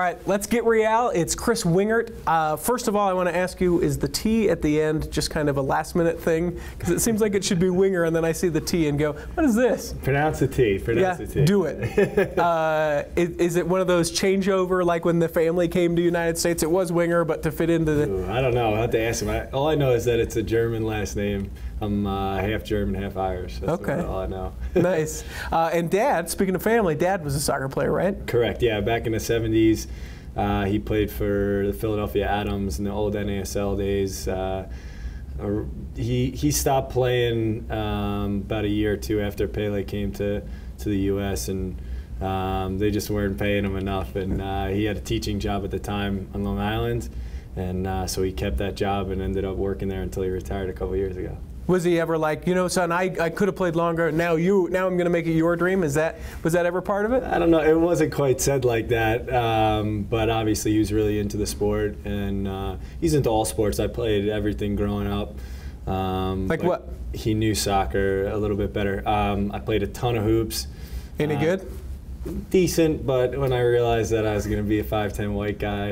right, let's get real. It's Chris Wingert. First of all, I want to ask you, is the T at the end just kind of a last-minute thing? Because it seems like it should be Winger, and then I see the T and go, what is this? Pronounce the T. Pronounce the T. Do it. Is it one of those changeover, like when the family came to the United States, it was Winger, but to fit into the... Ooh, I don't know. I'll have to ask him. All I know is that it's a German last name. I'm half German, half Irish. That's all I know. Nice. And Dad, speaking of family, Dad was a soccer player, right? Correct, yeah. Back in the 70s, he played for the Philadelphia Atoms in the old NASL days. He stopped playing about a year or two after Pele came to the U.S., and they just weren't paying him enough. And he had a teaching job at the time on Long Island, and so he kept that job and ended up working there until he retired a couple years ago. Was he ever like, you know, son, I could have played longer. Now I'm going to make it your dream. Was that ever part of it? I don't know. It wasn't quite said like that, but obviously he was really into the sport, and he's into all sports. I played everything growing up. Like what? He knew soccer a little bit better. I played a ton of hoops. Any good? Decent, but when I realized that I was going to be a 5'10" white guy,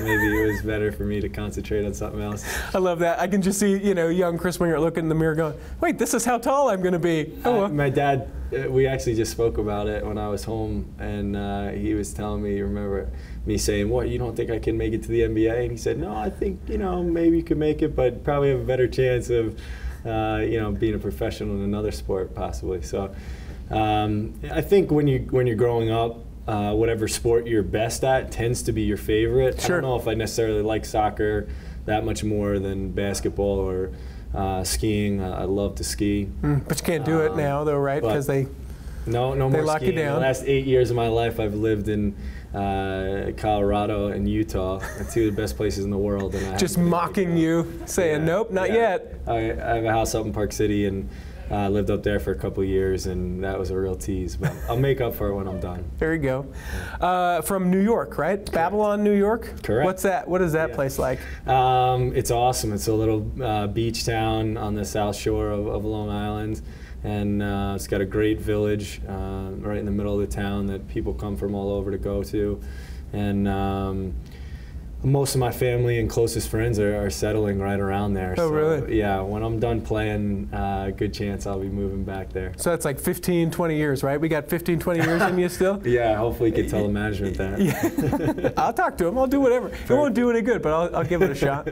maybe it was better for me to concentrate on something else. I love that. I can just see, you know, young Chris Wingert looking in the mirror going, wait, this is how tall I'm going to be. Oh, well. My dad, we actually just spoke about it when I was home, and he was telling me, you remember me saying, what, you don't think I can make it to the NBA? And he said, no, I think, you know, maybe you could make it, but probably have a better chance of, you know, being a professional in another sport possibly. So. I think when you're growing up, whatever sport you're best at tends to be your favorite. Sure. I don't know if I necessarily like soccer that much more than basketball or skiing. I love to ski. But you can't do it now, though, right? Because they more lock skiing. you down. The last 8 years of my life, I've lived in Colorado and Utah, two of the best places in the world. And just mocking you, saying, nope, not yet. I have a house up in Park City, and lived up there for a couple of years, and that was a real tease. But I'll make up for it when I'm done. There you go. From New York, right? Correct. Babylon, New York? Correct. What's that? What is that place like? It's awesome. It's a little beach town on the south shore of Long Island. And it's got a great village right in the middle of the town that people come from all over to go to. And most of my family and closest friends are settling right around there. Oh, so, really? Yeah, when I'm done playing, good chance I'll be moving back there. So that's like 15, 20 years, right? We got 15, 20 years in you still? Yeah, hopefully you can tell the management that. Yeah. I'll talk to him. I'll do whatever. It won't do any good, but I'll give it a shot.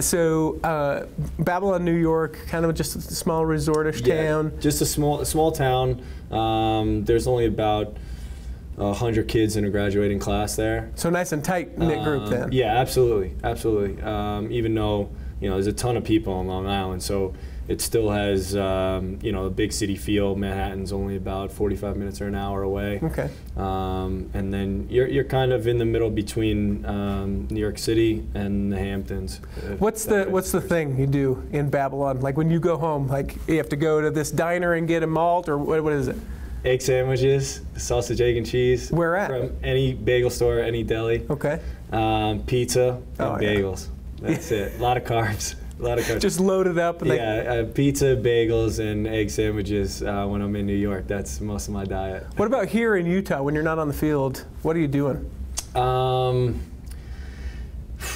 So Babylon, New York, kind of just a small resortish town. Just a small town. There's only about 100 kids in a graduating class there. So nice and tight-knit group then. Yeah, absolutely. Even though, you know, there's a ton of people on Long Island, so it still has, you know, a big city feel. Manhattan's only about 45 minutes or an hour away. Okay. And then you're kind of in the middle between New York City and the Hamptons. What's the thing you do in Babylon? Like when you go home, like you have to go to this diner and get a malt, or what is it? Egg sandwiches, sausage, egg, and cheese. Where at? From any bagel store, any deli. Okay. Pizza and bagels. Yeah. That's it. A lot of carbs. Just load it up. And pizza, bagels, and egg sandwiches when I'm in New York. That's most of my diet. What about here in Utah when you're not on the field? What are you doing?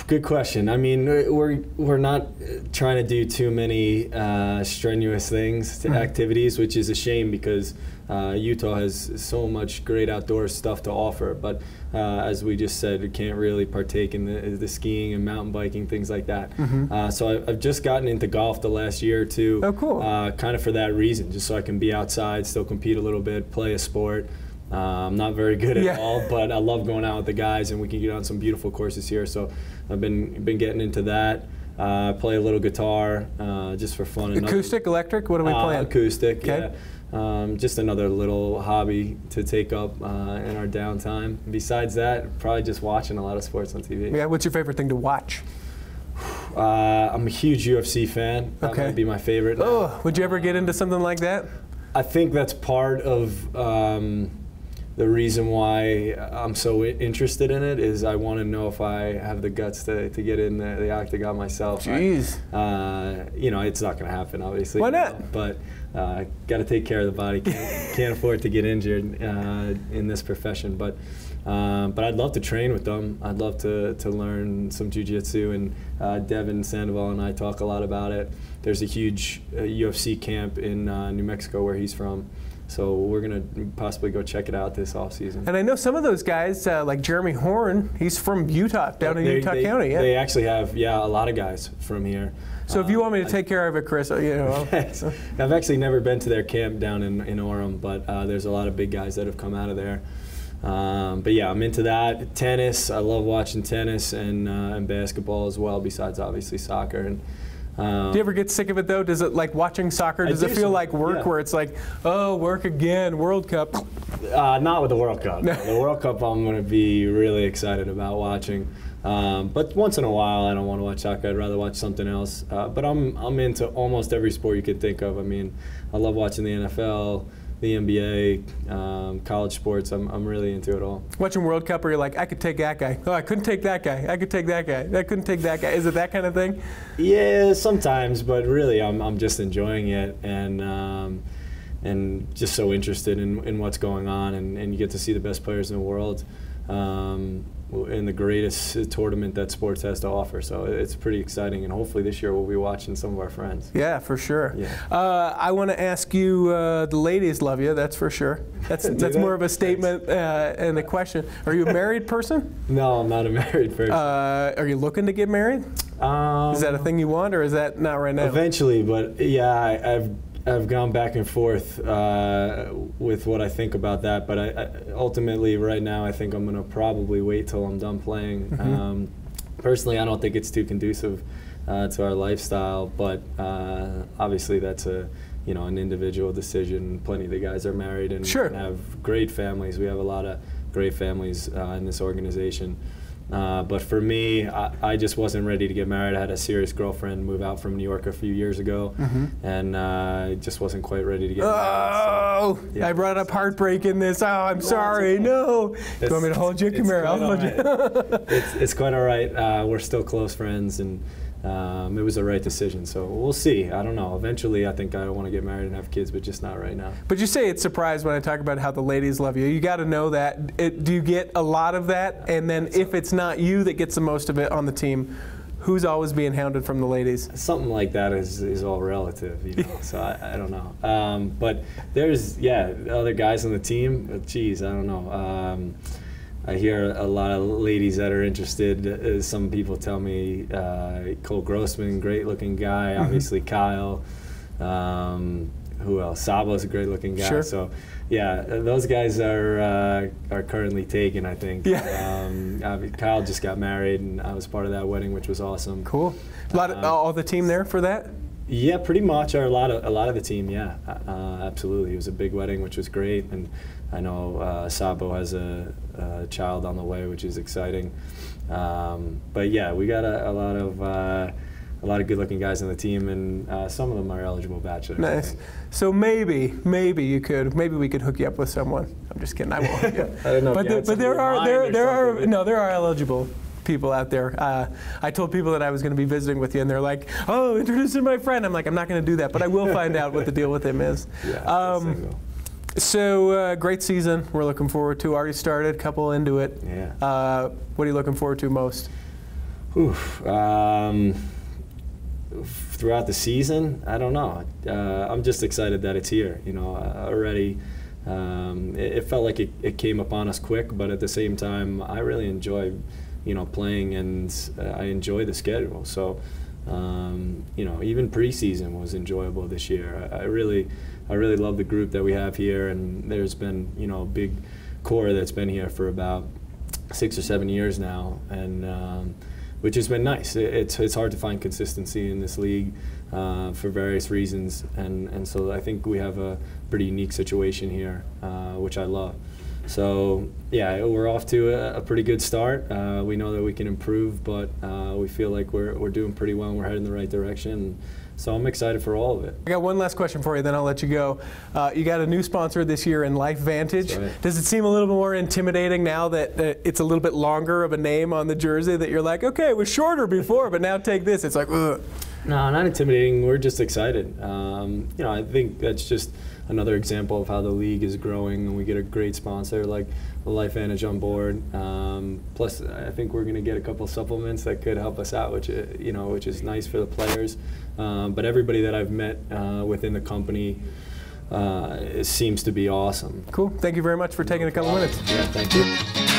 Good question. I mean, we're not trying to do too many strenuous things, activities, which is a shame because Utah has so much great outdoor stuff to offer. But as we just said, we can't really partake in the skiing and mountain biking, things like that. So I've just gotten into golf the last year or two. Oh, cool. Kind of for that reason, just so I can be outside, still compete a little bit, play a sport. I'm not very good at all, but I love going out with the guys, and we can get on some beautiful courses here. So I've been getting into that. Play a little guitar just for fun. Acoustic, electric? What are we playing? Acoustic, okay. Yeah. Just another little hobby to take up in our downtime. Besides that, probably just watching a lot of sports on TV. Yeah. What's your favorite thing to watch? I'm a huge UFC fan. That might be my favorite now. Would you ever get into something like that? I think that's part of the reason why I'm so interested in it is I want to know if I have the guts to get in the octagon myself. Jeez. You know, it's not going to happen, obviously. Why not? But got to take care of the body. Can't afford to get injured in this profession. But I'd love to train with them. I'd love to learn some jiu-jitsu, and Devin Sandoval and I talk a lot about it. There's a huge UFC camp in New Mexico where he's from. So we're going to possibly go check it out this offseason. And I know some of those guys, like Jeremy Horn, he's from Utah, down in Utah County. Yeah. They actually have, a lot of guys from here. So if you want me to take care of it, Chris, you know. I've actually never been to their camp down in Orem, but there's a lot of big guys that have come out of there. But yeah, I'm into that. Tennis, I love watching tennis, and basketball as well, besides obviously soccer. And do you ever get sick of it though? Does it, like watching soccer, does it feel like work, where it's like, oh, work again, World Cup? Not with the World Cup. The World Cup I'm going to be really excited about watching. But once in a while, I don't want to watch soccer. I'd rather watch something else. But I'm into almost every sport you could think of. I mean, I love watching the NFL, the NBA, college sports. I'm really into it all. Watching World Cup, where you're like, I could take that guy. Oh, I couldn't take that guy. I could take that guy. I couldn't take that guy. Is it that kind of thing? Yeah, sometimes. But really, I'm just enjoying it, and just so interested in what's going on, and you get to see the best players in the world in the greatest tournament that sports has to offer. So it's pretty exciting, and hopefully this year we'll be watching some of our friends. Yeah, for sure. Yeah. I want to ask you, the ladies love you, that's for sure. That's more of a statement and a question. Are you a married person? No, I'm not a married person. Are you looking to get married? Is that a thing you want, or is that not right now? Eventually, but yeah, I've gone back and forth with what I think about that, but I ultimately right now I think I'm going to probably wait till I'm done playing. Mm-hmm. Personally, I don't think it's too conducive to our lifestyle, but obviously that's an individual decision. Plenty of the guys are married and have great families. We have a lot of great families in this organization. But for me, I just wasn't ready to get married. I had a serious girlfriend move out from New York a few years ago, and I just wasn't quite ready to get married. Oh, so, yeah. I brought up heartbreak in this. Oh, I'm sorry. Okay. No. Do you want me to hold you? Come here. I'll hold you. It's quite all right. We're still close friends, and it was the right decision. So we'll see. I don't know. Eventually, I think I want to get married and have kids, but just not right now. But you say it's surprised when I talk about how the ladies love you. You got to know that. Do you get a lot of that? And then if it's not you that gets the most of it on the team, who's always being hounded from the ladies? Something like that is all relative, so I don't know. But there's, other guys on the team. Geez, I don't know. I hear a lot of ladies that are interested. Some people tell me Cole Grossman, great-looking guy. Obviously Kyle. Who else? Sabo's a great-looking guy. Sure. So, yeah, those guys are currently taken, I think. Yeah. Kyle just got married, and I was part of that wedding, which was awesome. Cool. A lot of all the team there for that? Yeah, pretty much. Or a lot of the team. Yeah, absolutely. It was a big wedding, which was great, and I know Sabo has a child on the way, which is exciting. But yeah, we got a lot of good-looking guys on the team, and some of them are eligible bachelors. Nice. So maybe we could hook you up with someone. I'm just kidding. I won't hook you up. I don't know. But there are eligible people out there. I told people that I was going to be visiting with you, and they're like, "Oh, introducing my friend." I'm like, I'm not going to do that, but I will find out what the deal with him is. Yeah. So great season. We're looking forward to. Already started, couple into it. Yeah. What are you looking forward to most? Throughout the season, I don't know. I'm just excited that it's here. Already. It felt like it came upon us quick, but at the same time, I really enjoy, playing, and I enjoy the schedule. So, even preseason was enjoyable this year. I really love the group that we have here, and there's been, a big core that's been here for about 6 or 7 years now, and which has been nice. It's hard to find consistency in this league for various reasons, and so I think we have a pretty unique situation here, which I love. So yeah, we're off to a pretty good start. We know that we can improve, but we feel like we're doing pretty well, and we're heading in the right direction. So I'm excited for all of it. I got one last question for you, then I'll let you go. You got a new sponsor this year in Life Vantage. Right. Does it seem a little bit more intimidating now that it's a little bit longer of a name on the jersey, that you're like, okay, it was shorter before, but now take this? It's like, ugh. No, not intimidating. We're just excited. I think that's just another example of how the league is growing, and we get a great sponsor like the Life Vantage on board. Plus, I think we're going to get a couple supplements that could help us out, which is nice for the players. But everybody that I've met within the company it seems to be awesome. Cool. Thank you very much for taking a couple minutes. Yeah, thank you.